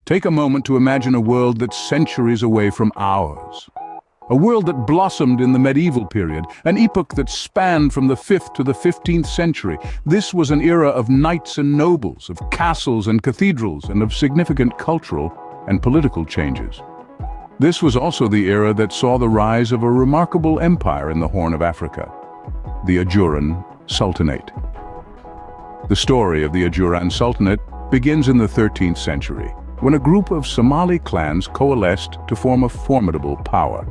Take a moment to imagine a world that's centuries away from ours. A world that blossomed in the medieval period, an epoch that spanned from the 5th to the 15th century. This was an era of knights and nobles, of castles and cathedrals, and of significant cultural and political changes. This was also the era that saw the rise of a remarkable empire in the Horn of Africa, the Ajuran Sultanate. The story of the Ajuran Sultanate begins in the 13th century, when a group of Somali clans coalesced to form a formidable power.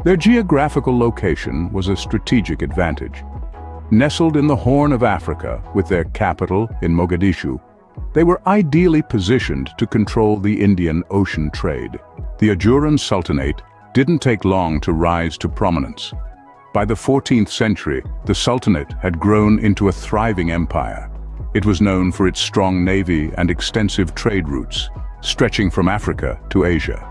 Their geographical location was a strategic advantage. Nestled in the Horn of Africa, with their capital in Mogadishu, they were ideally positioned to control the Indian Ocean trade. The Ajuran Sultanate didn't take long to rise to prominence. By the 14th century, the Sultanate had grown into a thriving empire. It was known for its strong navy and extensive trade routes, stretching from Africa to Asia.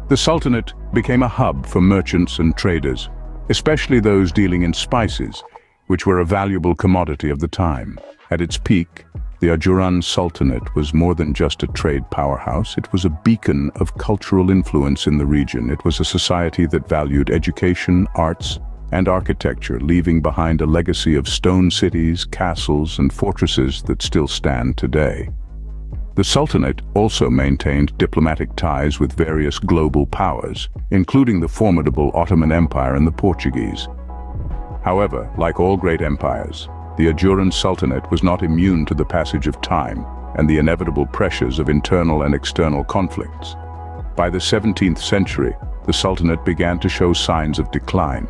The Sultanate became a hub for merchants and traders, especially those dealing in spices, which were a valuable commodity of the time. At its peak, the Ajuran Sultanate was more than just a trade powerhouse. It was a beacon of cultural influence in the region. It was a society that valued education, arts, and architecture, leaving behind a legacy of stone cities, castles, and fortresses that still stand today. The Sultanate also maintained diplomatic ties with various global powers, including the formidable Ottoman Empire and the Portuguese. However, like all great empires, the Ajuran Sultanate was not immune to the passage of time and the inevitable pressures of internal and external conflicts. By the 17th century, the Sultanate began to show signs of decline.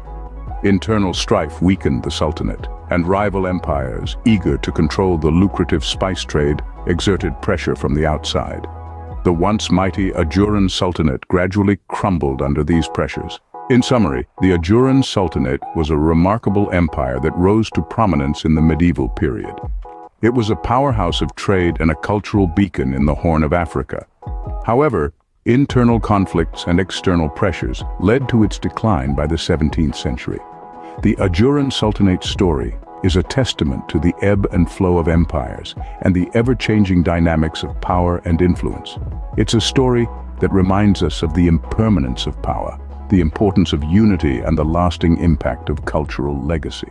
Internal strife weakened the Sultanate, and rival empires, eager to control the lucrative spice trade, exerted pressure from the outside. The once mighty Ajuran Sultanate gradually crumbled under these pressures. In summary, the Ajuran Sultanate was a remarkable empire that rose to prominence in the medieval period. It was a powerhouse of trade and a cultural beacon in the Horn of Africa. However, internal conflicts and external pressures led to its decline by the 17th century. The Ajuran Sultanate's story is a testament to the ebb and flow of empires and the ever-changing dynamics of power and influence. It's a story that reminds us of the impermanence of power, the importance of unity, and the lasting impact of cultural legacy.